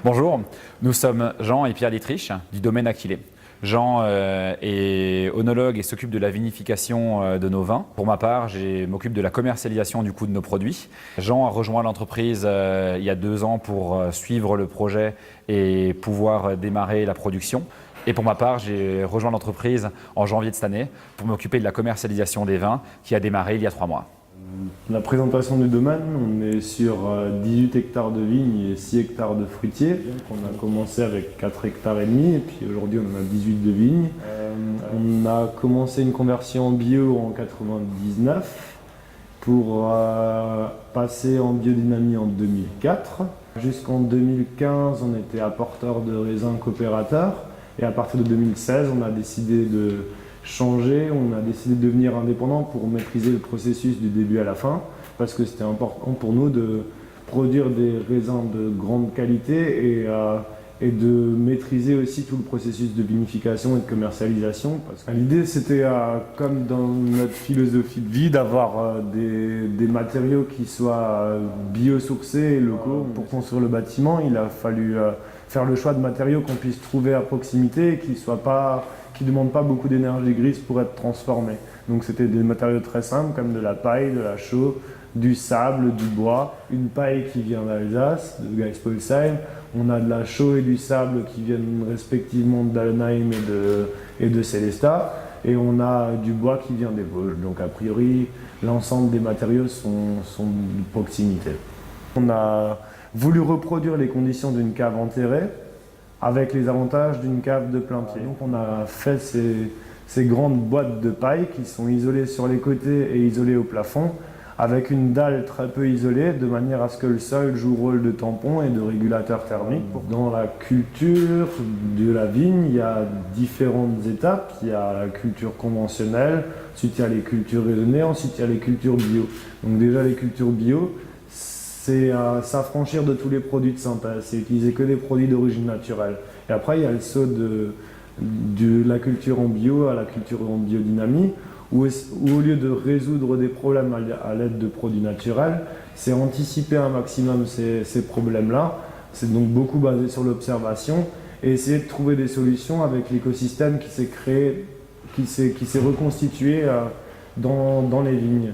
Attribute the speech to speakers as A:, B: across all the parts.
A: Bonjour, nous sommes Jean et Pierre Dietrich du domaine Aquilée. Jean est œnologue et s'occupe de la vinification de nos vins. Pour ma part, je m'occupe de la commercialisation du coup de nos produits. Jean a rejoint l'entreprise il y a 2 ans pour suivre le projet et pouvoir démarrer la production. Et pour ma part, j'ai rejoint l'entreprise en janvier de cette année pour m'occuper de la commercialisation des vins qui a démarré il y a 3 mois.
B: La présentation du domaine, on est sur 18 hectares de vignes et 6 hectares de fruitiers. On a commencé avec 4 hectares et demi et puis aujourd'hui on en a 18 de vignes. On a commencé une conversion en bio en 99 pour passer en biodynamie en 2004. Jusqu'en 2015, on était apporteur de raisins coopérateurs et à partir de 2016, on a décidé de changer, on a décidé de devenir indépendant pour maîtriser le processus du début à la fin parce que c'était important pour nous de produire des raisins de grande qualité et de maîtriser aussi tout le processus de vinification et de commercialisation. L'idée c'était, comme dans notre philosophie de vie, d'avoir des matériaux qui soient biosourcés et locaux. Pour construire le bâtiment, il a fallu faire le choix de matériaux qu'on puisse trouver à proximité et qui ne demandent pas beaucoup d'énergie grise pour être transformés. Donc c'était des matériaux très simples comme de la paille, de la chaux, du sable, du bois. Une paille qui vient d'Alsace, de Geispolsheim. On a de la chaux et du sable qui viennent respectivement d'Allenheim et de Sélestat. Et on a du bois qui vient des Vosges. Donc a priori, l'ensemble des matériaux sont de proximité. On a voulu reproduire les conditions d'une cave enterrée avec les avantages d'une cave de plein pied. Donc on a fait ces grandes boîtes de paille qui sont isolées sur les côtés et isolées au plafond, avec une dalle très peu isolée, de manière à ce que le sol joue le rôle de tampon et de régulateur thermique. Dans la culture de la vigne, il y a différentes étapes. Il y a la culture conventionnelle, ensuite il y a les cultures raisonnées, ensuite il y a les cultures bio. Donc déjà les cultures bio, c'est s'affranchir de tous les produits de synthèse, c'est utiliser que des produits d'origine naturelle. Et après, il y a le saut de la culture en bio à la culture en biodynamie, où au lieu de résoudre des problèmes à l'aide de produits naturels, c'est anticiper un maximum ces problèmes-là. C'est donc beaucoup basé sur l'observation et essayer de trouver des solutions avec l'écosystème qui s'est créé, qui s'est reconstitué dans les vignes.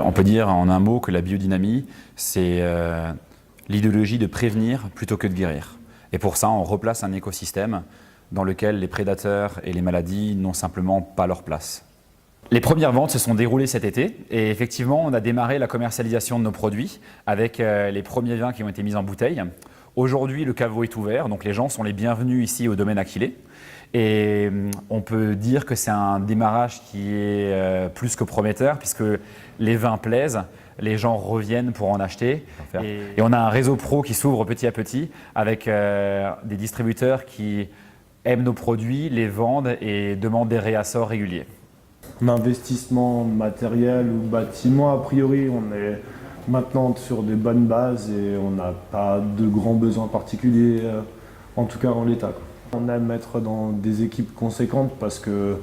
A: On peut dire en un mot que la biodynamie, c'est l'idéologie de prévenir plutôt que de guérir. Et pour ça, on replace un écosystème dans lequel les prédateurs et les maladies n'ont simplement pas leur place. Les premières ventes se sont déroulées cet été et effectivement, on a démarré la commercialisation de nos produits avec les premiers vins qui ont été mis en bouteille. Aujourd'hui, le caveau est ouvert, donc les gens sont les bienvenus ici au domaine Aquilée. Et on peut dire que c'est un démarrage qui est plus que prometteur puisque les vins plaisent, les gens reviennent pour en acheter. Et on a un réseau pro qui s'ouvre petit à petit avec des distributeurs qui aiment nos produits, les vendent et demandent des réassorts réguliers.
B: En investissement matériel ou bâtiment, a priori, on est maintenant sur des bonnes bases et on n'a pas de grands besoins particuliers, en tout cas en l'état. On aime être dans des équipes conséquentes parce que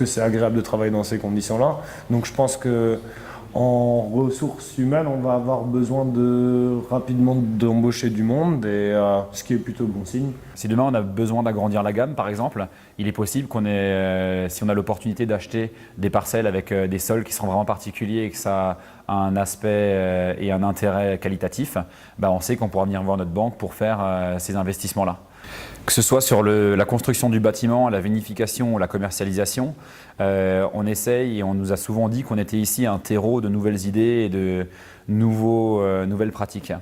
B: c'est agréable de travailler dans ces conditions-là. Donc je pense qu'en ressources humaines, on va avoir besoin rapidement d'embaucher du monde, et ce qui est plutôt bon signe.
A: Si demain on a besoin d'agrandir la gamme par exemple, il est possible si on a l'opportunité d'acheter des parcelles avec des sols qui sont vraiment particuliers et que ça a un aspect et un intérêt qualitatif, on sait qu'on pourra venir voir notre banque pour faire ces investissements-là. Que ce soit sur la construction du bâtiment, la vinification ou la commercialisation, on essaye et on nous a souvent dit qu'on était ici un terreau de nouvelles idées et de nouvelles pratiques.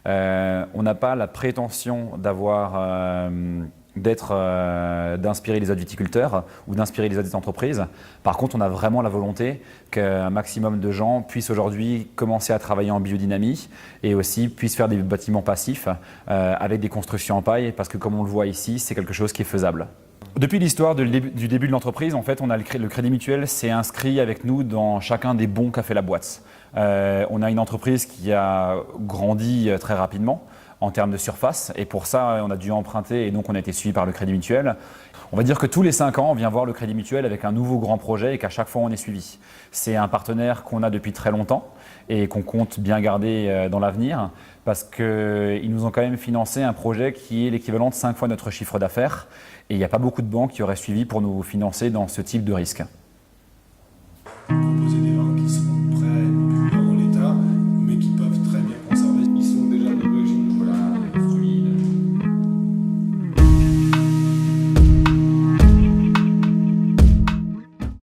A: On n'a pas la prétention d'inspirer les autres viticulteurs ou d'inspirer les autres entreprises. Par contre, on a vraiment la volonté qu'un maximum de gens puissent aujourd'hui commencer à travailler en biodynamie et aussi puissent faire des bâtiments passifs avec des constructions en paille parce que comme on le voit ici, c'est quelque chose qui est faisable. Depuis l'histoire du début de l'entreprise, en fait, le Crédit Mutuel s'est inscrit avec nous dans chacun des bons qu'a fait la boîte. On a une entreprise qui a grandi très rapidement. en termes de surface. Et pour ça, on a dû emprunter et donc on a été suivi par le Crédit Mutuel. On va dire que tous les 5 ans, on vient voir le Crédit Mutuel avec un nouveau grand projet et qu'à chaque fois, on est suivi. C'est un partenaire qu'on a depuis très longtemps et qu'on compte bien garder dans l'avenir parce qu'ils nous ont quand même financé un projet qui est l'équivalent de 5 fois notre chiffre d'affaires. Et il n'y a pas beaucoup de banques qui auraient suivi pour nous financer dans ce type de risque.